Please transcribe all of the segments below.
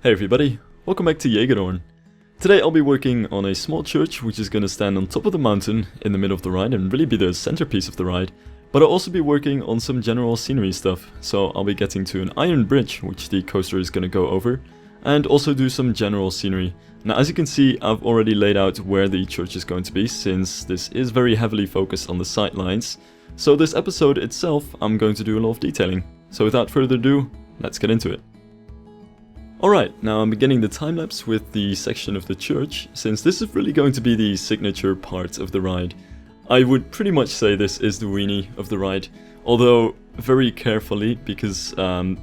Hey everybody, welcome back to Jägerhorn. Today I'll be working on a small church which is going to stand on top of the mountain in the middle of the ride and really be the centerpiece of the ride. But I'll also be working on some general scenery stuff, so I'll be getting to an iron bridge which the coaster is going to go over, and also do some general scenery. Now as you can see, I've already laid out where the church is going to be, since this is very heavily focused on the sightlines. So this episode itself, I'm going to do a lot of detailing. So without further ado, let's get into it. Alright, now I'm beginning the time-lapse with the section of the church, since this is really going to be the signature part of the ride. I would pretty much say this is the weenie of the ride, although very carefully, because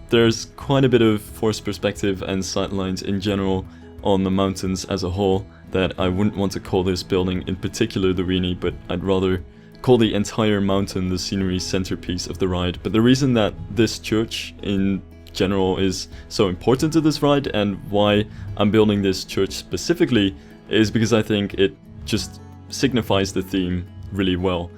there's quite a bit of forced perspective and sightlines in general on the mountains as a whole, that I wouldn't want to call this building in particular the weenie, but I'd rather call the entire mountain the scenery centerpiece of the ride. But the reason that this church in general is so important to this ride, and why I'm building this church specifically, is because I think it just signifies the theme really well.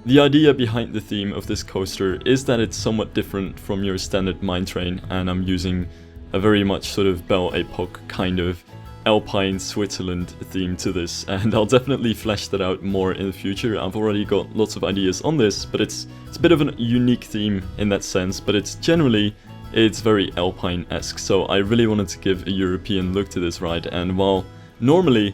The idea behind the theme of this coaster is that it's somewhat different from your standard mine train, and I'm using a very much sort of Belle Epoque kind of alpine Switzerland theme to this, and I'll definitely flesh that out more in the future. I've already got lots of ideas on this, but it's a bit of a unique theme in that sense, but it's very alpine-esque, so I really wanted to give a European look to this ride. And while normally,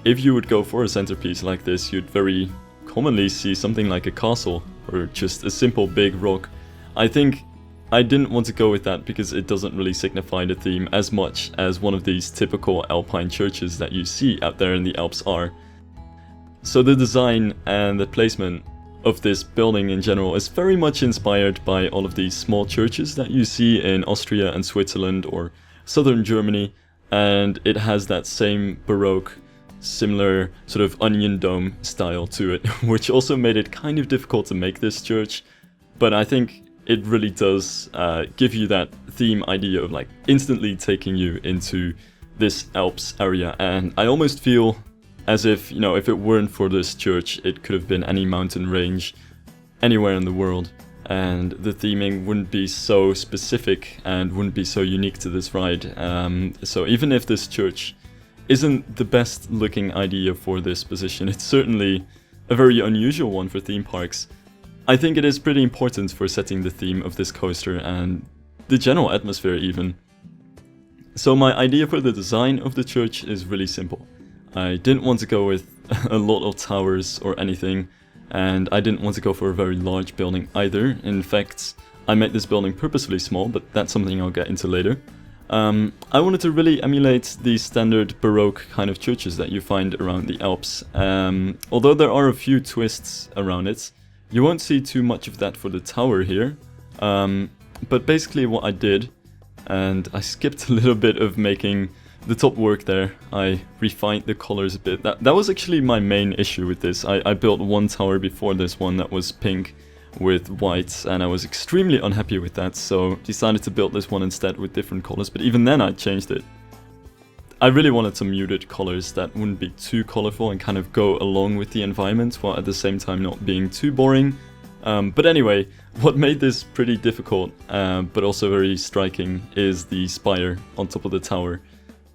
if you would go for a centerpiece like this, you'd very commonly see something like a castle, or just a simple big rock, I think I didn't want to go with that because it doesn't really signify the theme as much as one of these typical alpine churches that you see out there in the Alps are. So the design and the placement of this building in general is very much inspired by all of these small churches that you see in Austria and Switzerland or southern Germany, and it has that same baroque, similar sort of onion dome style to it, which also made it kind of difficult to make this church, but I think it really does give you that theme idea of like instantly taking you into this Alps area. And I almost feel as if, you know, if it weren't for this church, it could have been any mountain range anywhere in the world, and the theming wouldn't be so specific and wouldn't be so unique to this ride. So even if this church isn't the best looking idea for this position, it's certainly a very unusual one for theme parks. I think it is pretty important for setting the theme of this coaster and the general atmosphere even. So my idea for the design of the church is really simple. I didn't want to go with a lot of towers or anything, and I didn't want to go for a very large building either. In fact, I made this building purposefully small, but that's something I'll get into later. I wanted to really emulate the standard Baroque kind of churches that you find around the Alps. Although there are a few twists around it, you won't see too much of that for the tower here. But basically what I did, and I skipped a little bit of making the top work there, I refined the colors a bit. That was actually my main issue with this. I built one tower before this one that was pink with white, and I was extremely unhappy with that, so decided to build this one instead with different colors, but even then I changed it. I really wanted some muted colors that wouldn't be too colorful and kind of go along with the environment, while at the same time not being too boring. But anyway, what made this pretty difficult, but also very striking, is the spire on top of the tower.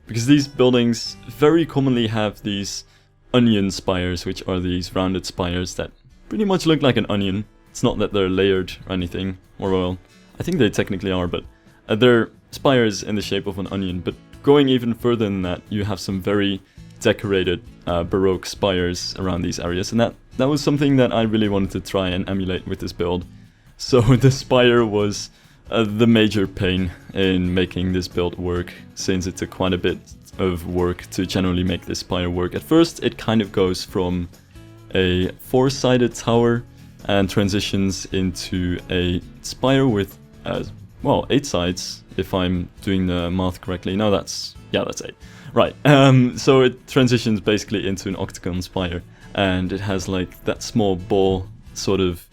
Because these buildings very commonly have these onion spires, which are these rounded spires that pretty much look like an onion. It's not that they're layered or anything, or well, I think they technically are, but they're spires in the shape of an onion. But going even further than that, you have some very decorated Baroque spires around these areas, and that was something that I really wanted to try and emulate with this build. So the spire was the major pain in making this build work, since it took quite a bit of work to generally make this spire work. At first it kind of goes from a four-sided tower and transitions into a spire with, well, 8 sides, if I'm doing the math correctly. No, that's 8. Right, so it transitions basically into an octagon spire, and it has like that small ball sort of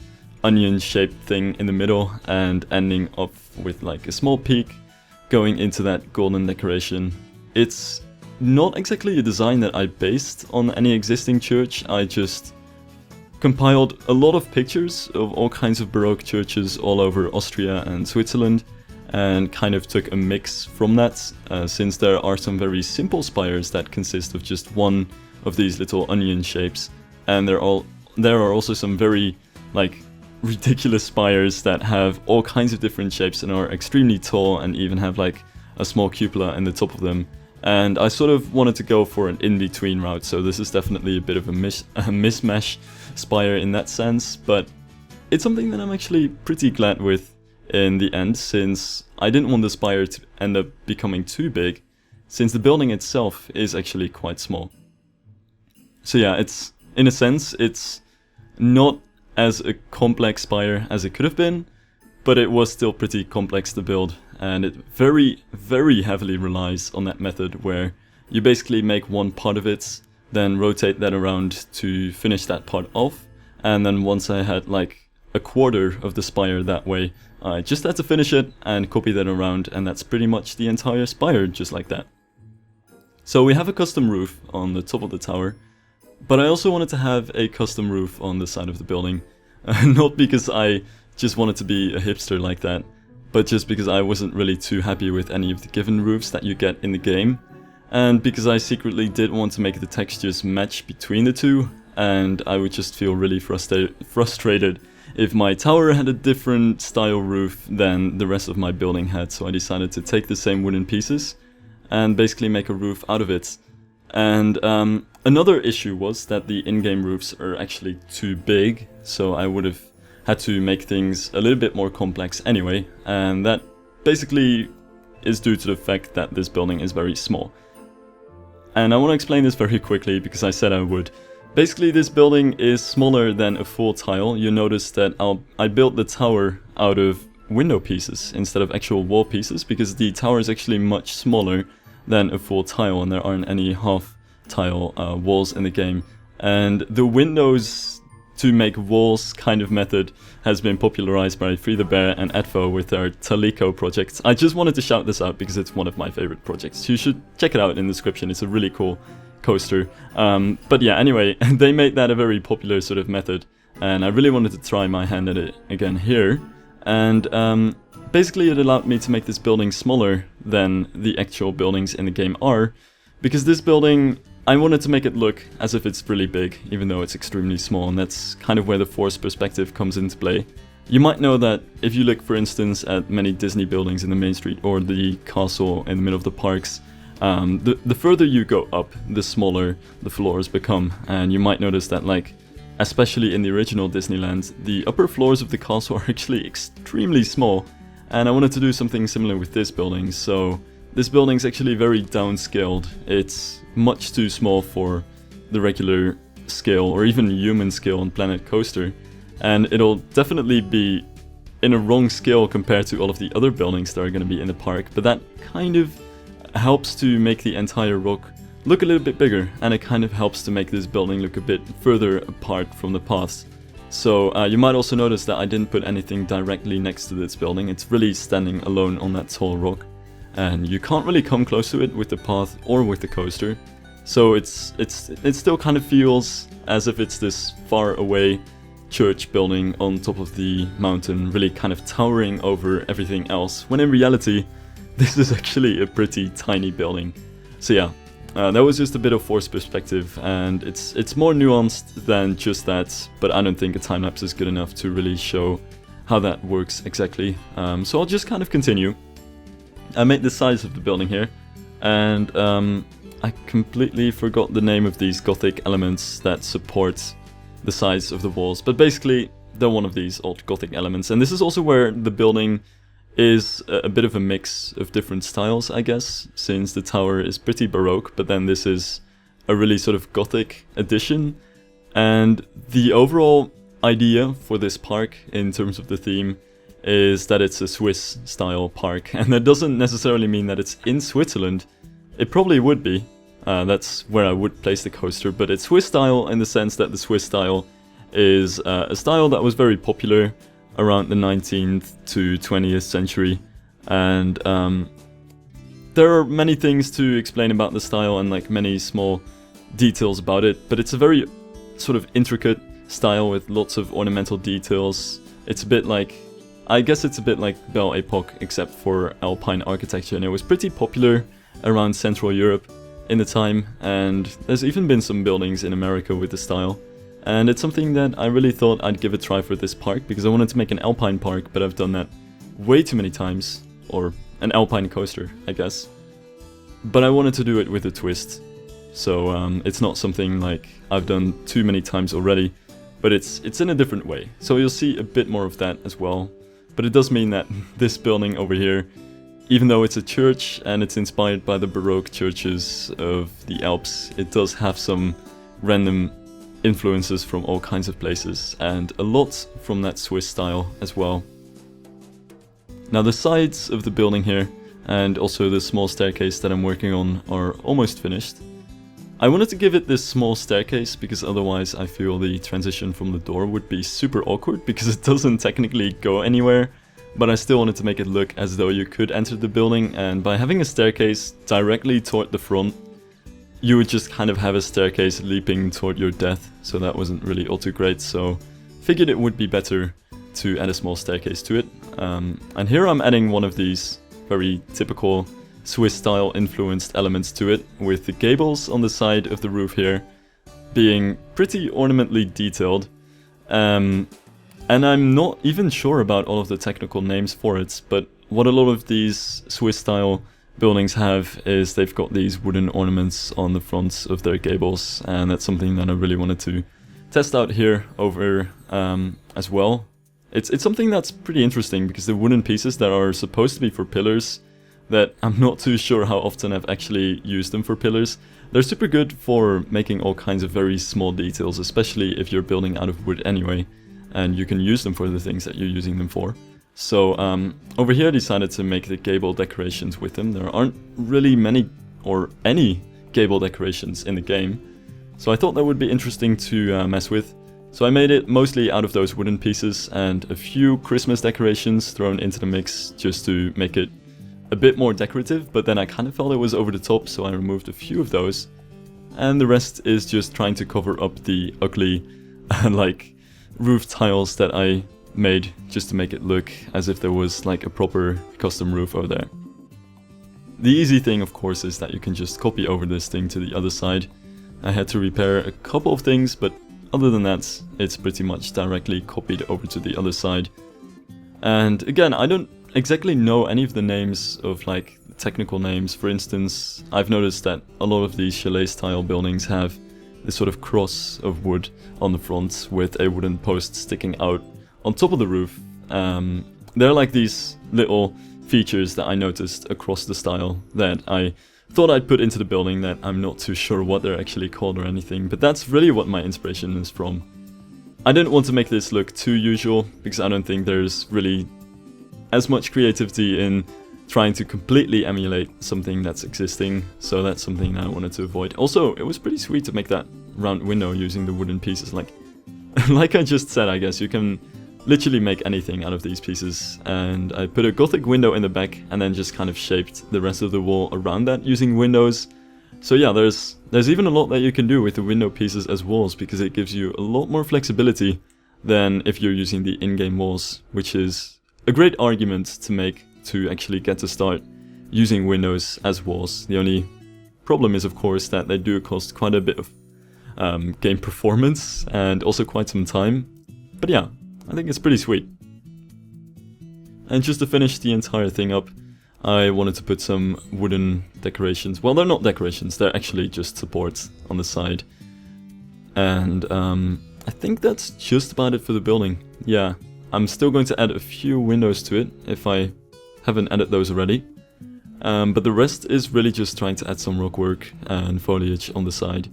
onion-shaped thing in the middle, and ending off with like a small peak going into that golden decoration. It's not exactly a design that I based on any existing church. I just compiled a lot of pictures of all kinds of Baroque churches all over Austria and Switzerland, and kind of took a mix from that, since there are some very simple spires that consist of just one of these little onion shapes, and there are also some very like ridiculous spires that have all kinds of different shapes and are extremely tall and even have like a small cupola in the top of them. And I sort of wanted to go for an in-between route, so this is definitely a bit of a mismatch spire in that sense, but it's something that I'm actually pretty glad with in the end, since I didn't want the spire to end up becoming too big, since the building itself is actually quite small. So yeah, it's, in a sense, it's not as a complex spire as it could have been, but it was still pretty complex to build, and it very, very heavily relies on that method where you basically make one part of it, then rotate that around to finish that part off, and then once I had like a quarter of the spire that way, I just had to finish it and copy that around, and that's pretty much the entire spire, just like that. So we have a custom roof on the top of the tower, but I also wanted to have a custom roof on the side of the building, not because I just wanted to be a hipster like that, but just because I wasn't really too happy with any of the given roofs that you get in the game, and because I secretly did want to make the textures match between the two, and I would just feel really frustrated if my tower had a different style roof than the rest of my building had. So I decided to take the same wooden pieces and basically make a roof out of it. And another issue was that the in-game roofs are actually too big, so I would have had to make things a little bit more complex anyway, and that basically is due to the fact that this building is very small. And I want to explain this very quickly because I said I would. Basically, this building is smaller than a full tile. You notice that I built the tower out of window pieces instead of actual wall pieces, because the tower is actually much smaller than a full tile, and there aren't any half tile walls in the game. And the windows to make walls kind of method has been popularized by FreetheBear and Adfo with their Taliko project. I just wanted to shout this out because it's one of my favorite projects. You should check it out in the description. It's a really cool coaster. But yeah, anyway, they made that a very popular sort of method, and I really wanted to try my hand at it again here. And basically it allowed me to make this building smaller than the actual buildings in the game are, because this building, I wanted to make it look as if it's really big, even though it's extremely small, and that's kind of where the forced perspective comes into play. You might know that if you look, for instance, at many Disney buildings in the main street or the castle in the middle of the parks, the further you go up, the smaller the floors become, and you might notice that, like, especially in the original Disneyland, the upper floors of the castle are actually extremely small, and I wanted to do something similar with this building, so this building's actually very downscaled. It's much too small for the regular scale or even human scale on Planet Coaster, and it'll definitely be in a wrong scale compared to all of the other buildings that are going to be in the park, but that kind of helps to make the entire rock look a little bit bigger, and it kind of helps to make this building look a bit further apart from the paths. So you might also notice that I didn't put anything directly next to this building. It's really standing alone on that tall rock, and you can't really come close to it with the path or with the coaster. So it still kind of feels as if it's this far away church building on top of the mountain, really kind of towering over everything else, when in reality this is actually a pretty tiny building. So yeah, that was just a bit of forced perspective, and it's more nuanced than just that, but I don't think a time-lapse is good enough to really show how that works exactly. So I'll just kind of continue. I made the size of the building here, and I completely forgot the name of these Gothic elements that support the sides of the walls, but basically they're one of these old Gothic elements, and this is also where the building is a bit of a mix of different styles, I guess, since the tower is pretty baroque, but then this is a really sort of Gothic addition. And the overall idea for this park in terms of the theme is that it's a Swiss style park, and that doesn't necessarily mean that it's in Switzerland. It probably would be, that's where I would place the coaster, but it's Swiss style in the sense that the Swiss style is a style that was very popular around the 19th to 20th century, and there are many things to explain about the style and like many small details about it, but it's a very sort of intricate style with lots of ornamental details. It's a bit like, I guess it's a bit like Belle Epoque except for alpine architecture, and it was pretty popular around Central Europe in the time, and there's even been some buildings in America with the style. And it's something that I really thought I'd give a try for this park, because I wanted to make an alpine park, but I've done that way too many times. Or an alpine coaster, I guess. But I wanted to do it with a twist. So it's not something like I've done too many times already, but it's in a different way. So you'll see a bit more of that as well. But it does mean that this building over here, even though it's a church and it's inspired by the baroque churches of the Alps, it does have some random influences from all kinds of places, and a lot from that Swiss style as well. Now the sides of the building here, and also the small staircase that I'm working on, are almost finished. I wanted to give it this small staircase because otherwise I feel the transition from the door would be super awkward, because it doesn't technically go anywhere, but I still wanted to make it look as though you could enter the building, and by having a staircase directly toward the front, you would just kind of have a staircase leaping toward your death, so that wasn't really all too great, so figured it would be better to add a small staircase to it. And here I'm adding one of these very typical Swiss style influenced elements to it, with the gables on the side of the roof here being pretty ornamentally detailed. And I'm not even sure about all of the technical names for it, but what a lot of these Swiss style buildings have is they've got these wooden ornaments on the fronts of their gables, and that's something that I really wanted to test out here over as well. It's something that's pretty interesting, because the wooden pieces that are supposed to be for pillars, that I'm not too sure how often I've actually used them for pillars, they're super good for making all kinds of very small details, especially if you're building out of wood anyway, and you can use them for the things that you're using them for. So over here I decided to make the gable decorations with them. There aren't really many or any gable decorations in the game, so I thought that would be interesting to mess with. So I made it mostly out of those wooden pieces, and a few Christmas decorations thrown into the mix just to make it a bit more decorative, but then I kind of felt it was over the top, so I removed a few of those. And the rest is just trying to cover up the ugly like roof tiles that I made just to make it look as if there was like a proper custom roof over there. The easy thing, of course, is that you can just copy over this thing to the other side. I had to repair a couple of things, but other than that, it's pretty much directly copied over to the other side. And again, I don't exactly know any of the names of like technical names. For instance, I've noticed that a lot of these chalet style buildings have this sort of cross of wood on the front with a wooden post sticking out on top of the roof. They're like these little features that I noticed across the style that I thought I'd put into the building, that I'm not too sure what they're actually called or anything, but that's really what my inspiration is from. I didn't want to make this look too usual, because I don't think there's really as much creativity in trying to completely emulate something that's existing, so that's something that I wanted to avoid. Also, it was pretty sweet to make that round window using the wooden pieces. Like I just said, I guess you can literally make anything out of these pieces, and I put a gothic window in the back and then just kind of shaped the rest of the wall around that using windows. So yeah, there's even a lot that you can do with the window pieces as walls, because it gives you a lot more flexibility than if you're using the in-game walls, which is a great argument to make to actually get to start using windows as walls. The only problem is, of course, that they do cost quite a bit of game performance and also quite some time. But yeah, I think it's pretty sweet. And just to finish the entire thing up, I wanted to put some wooden decorations. Well, they're not decorations, they're actually just supports on the side. And I think that's just about it for the building. Yeah, I'm still going to add a few windows to it if I haven't added those already. But the rest is really just trying to add some rock work and foliage on the side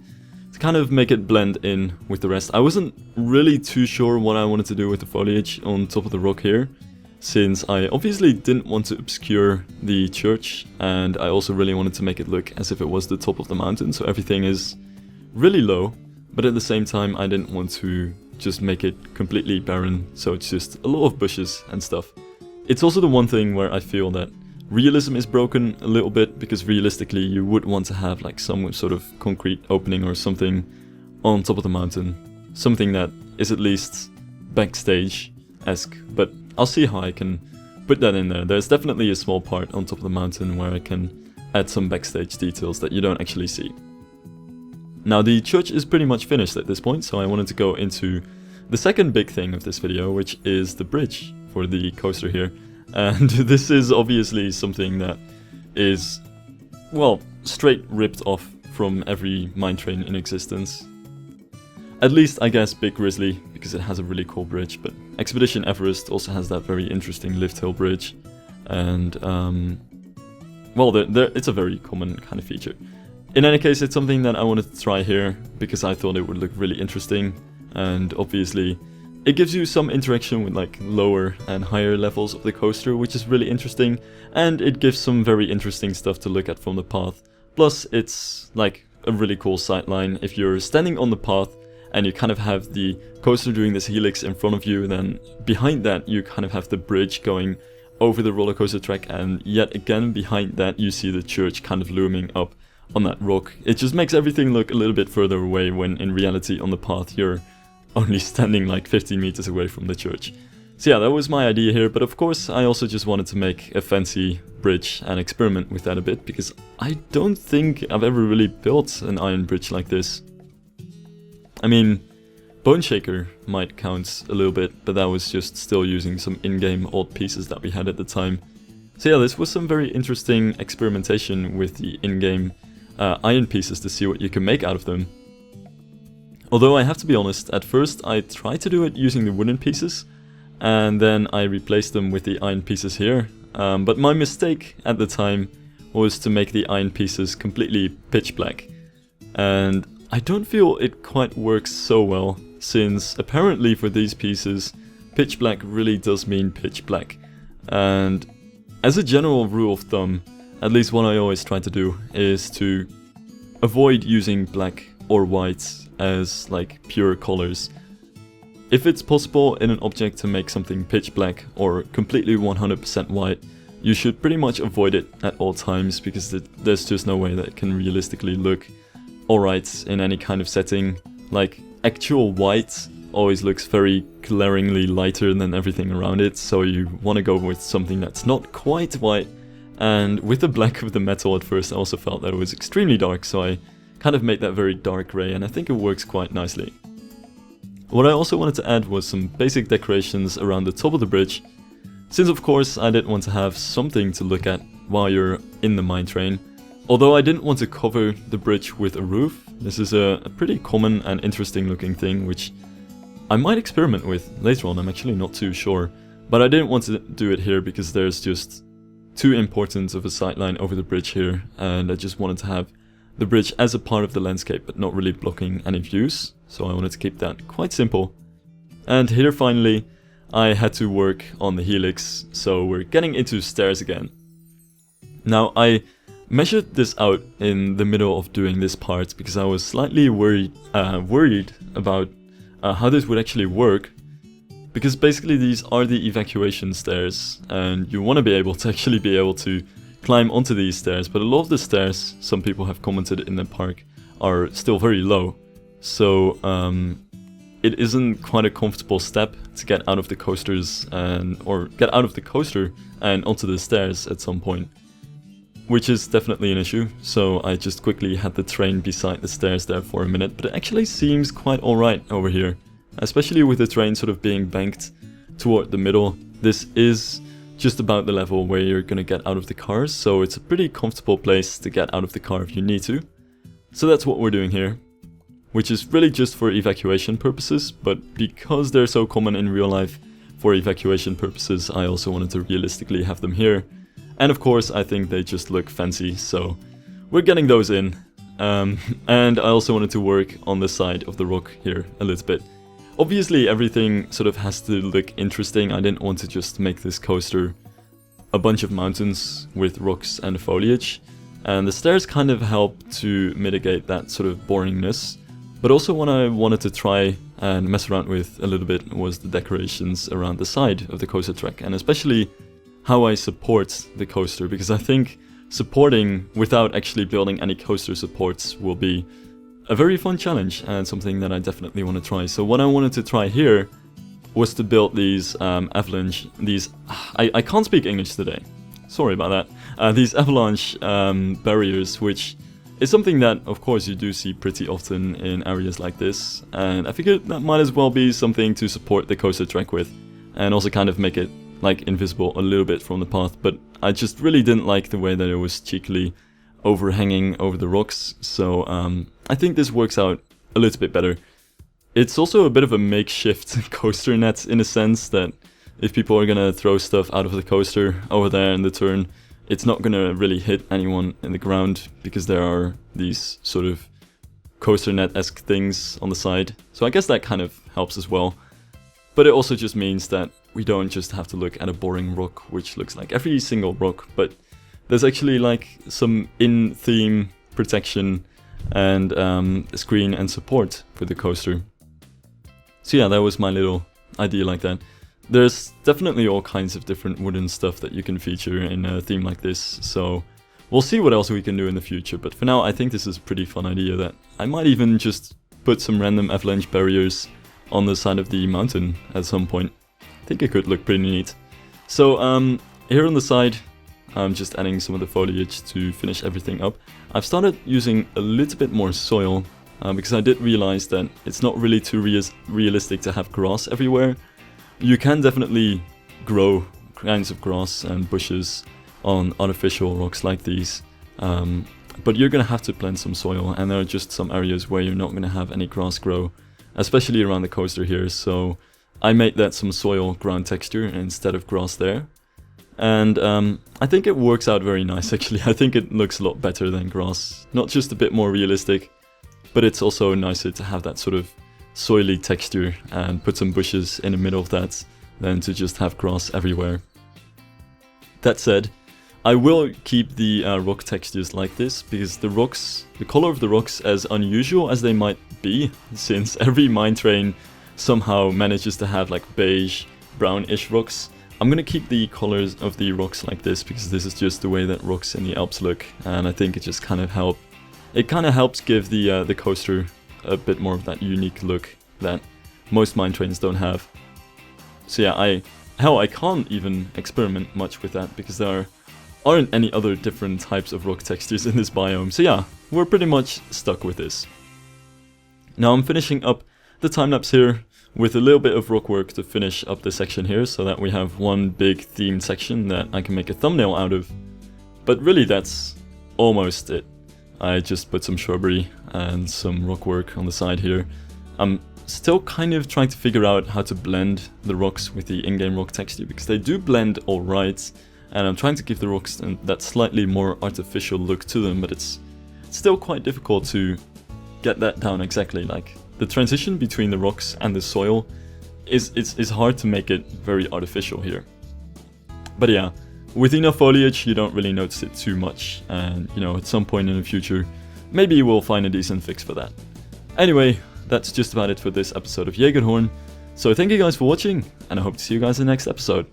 to kind of make it blend in with the rest. I wasn't really too sure what I wanted to do with the foliage on top of the rock here, since I obviously didn't want to obscure the church, and I also really wanted to make it look as if it was the top of the mountain, so everything is really low, but at the same time I didn't want to just make it completely barren, so it's just a lot of bushes and stuff. It's also the one thing where I feel that realism is broken a little bit, because realistically you would want to have like some sort of concrete opening or something on top of the mountain. Something that is at least backstage-esque, but I'll see how I can put that in there. There's definitely a small part on top of the mountain where I can add some backstage details that you don't actually see. Now the church is pretty much finished at this point, so I wanted to go into the second big thing of this video, which is the bridge for the coaster here. And this is obviously something that is, well, straight ripped off from every mine train in existence. At least, I guess, Big Grizzly, because it has a really cool bridge, but Expedition Everest also has that very interesting lift hill bridge, and, well, it's a very common kind of feature. In any case, it's something that I wanted to try here, because I thought it would look really interesting, and obviously, it gives you some interaction with like lower and higher levels of the coaster, which is really interesting, and it gives some very interesting stuff to look at from the path. Plus, it's like a really cool sightline. If you're standing on the path, and you kind of have the coaster doing this helix in front of you, then behind that you kind of have the bridge going over the roller coaster track, and yet again behind that you see the church kind of looming up on that rock. It just makes everything look a little bit further away, when in reality on the path you're only standing like 15 meters away from the church. So yeah, that was my idea here, but of course I also just wanted to make a fancy bridge and experiment with that a bit, because I don't think I've ever really built an iron bridge like this. I mean, Bone Shaker might count a little bit, but that was just still using some in-game old pieces that we had at the time. So yeah, this was some very interesting experimentation with the in-game iron pieces to see what you can make out of them. Although I have to be honest, at first I tried to do it using the wooden pieces, and then I replaced them with the iron pieces here. But my mistake at the time was to make the iron pieces completely pitch black. And I don't feel it quite works so well, since apparently for these pieces, pitch black really does mean pitch black. And as a general rule of thumb, at least what I always try to do, is to avoid using black or white as like pure colors. If it's possible in an object to make something pitch black or completely 100% white, you should pretty much avoid it at all times, because there's just no way that it can realistically look alright in any kind of setting. Like, actual white always looks very glaringly lighter than everything around it, so you want to go with something that's not quite white. And with the black of the metal at first I also felt that it was extremely dark, so I kind of made that very dark grey, and I think it works quite nicely. What I also wanted to add was some basic decorations around the top of the bridge, since of course I did want to have something to look at while you're in the mine train. Although I didn't want to cover the bridge with a roof. This is a pretty common and interesting looking thing, which I might experiment with later on, I'm actually not too sure. But I didn't want to do it here because there's just too important of a sightline over the bridge here, and I just wanted to have the bridge as a part of the landscape but not really blocking any views, so I wanted to keep that quite simple. And here finally I had to work on the helix, so we're getting into stairs again. Now I measured this out in the middle of doing this part because I was slightly worried about how this would actually work, because basically these are the evacuation stairs and you want to be able to climb onto these stairs, but a lot of the stairs, some people have commented in the park, are still very low, so it isn't quite a comfortable step to get out of the coasters or get out of the coaster and onto the stairs at some point. Which is definitely an issue, so I just quickly had the train beside the stairs there for a minute, but it actually seems quite alright over here. Especially with the train sort of being banked toward the middle. This is just about the level where you're gonna get out of the cars, so it's a pretty comfortable place to get out of the car if you need to. So that's what we're doing here, which is really just for evacuation purposes, but because they're so common in real life for evacuation purposes, I also wanted to realistically have them here. And of course, I think they just look fancy, so we're getting those in. And I also wanted to work on the side of the rock here a little bit. Obviously, everything sort of has to look interesting. I didn't want to just make this coaster a bunch of mountains with rocks and foliage. And the stairs kind of help to mitigate that sort of boringness. But also what I wanted to try and mess around with a little bit was the decorations around the side of the coaster track, and especially how I support the coaster, because I think supporting without actually building any coaster supports will be a very fun challenge and something that I definitely want to try. So what I wanted to try here was to build these I can't speak English today. Sorry about that. These avalanche barriers, which is something that, of course, you do see pretty often in areas like this. And I figured that might as well be something to support the coaster track with, and also kind of make it like invisible a little bit from the path. But I just really didn't like the way that it was cheekily overhanging over the rocks. So I think this works out a little bit better. It's also a bit of a makeshift coaster net in a sense that if people are gonna throw stuff out of the coaster over there in the turn, it's not gonna really hit anyone in the ground because there are these sort of coaster net-esque things on the side. So I guess that kind of helps as well. But it also just means that we don't just have to look at a boring rock, which looks like every single rock, but there's actually like some in-theme protection and screen and support for the coaster. So yeah, that was my little idea like that. There's definitely all kinds of different wooden stuff that you can feature in a theme like this, so we'll see what else we can do in the future. But for now, I think this is a pretty fun idea that I might even just put some random avalanche barriers on the side of the mountain at some point. I think it could look pretty neat. So here on the side, I'm just adding some of the foliage to finish everything up. I've started using a little bit more soil because I did realize that it's not really too realistic to have grass everywhere. You can definitely grow kinds of grass and bushes on artificial rocks like these, but you're gonna have to plant some soil, and there are just some areas where you're not gonna have any grass grow, especially around the coaster here. So I made that some soil ground texture instead of grass there, and I think it works out very nice actually. I think it looks a lot better than grass, not just a bit more realistic, but it's also nicer to have that sort of soily texture and put some bushes in the middle of that than to just have grass everywhere. That said, I will keep the rock textures like this because the color of the rocks, as unusual as they might be, since every mine train somehow manages to have like beige, brownish rocks, I'm gonna keep the colors of the rocks like this because this is just the way that rocks in the Alps look, and I think it just kind of helps give the coaster a bit more of that unique look that most mine trains don't have. So yeah, I can't even experiment much with that because there aren't any other different types of rock textures in this biome. So yeah, we're pretty much stuck with this. Now I'm finishing up the time-lapse here with a little bit of rock work to finish up the section here so that we have one big themed section that I can make a thumbnail out of. But really that's almost it. I just put some shrubbery and some rock work on the side here. I'm still kind of trying to figure out how to blend the rocks with the in-game rock texture because they do blend alright, and I'm trying to give the rocks that slightly more artificial look to them, but it's still quite difficult to get that down exactly. Like the transition between the rocks and the soil is hard to make it very artificial here. But yeah, with enough foliage you don't really notice it too much, and you know, at some point in the future maybe we'll find a decent fix for that. Anyway, that's just about it for this episode of Jägerhorn. So thank you guys for watching, and I hope to see you guys in the next episode.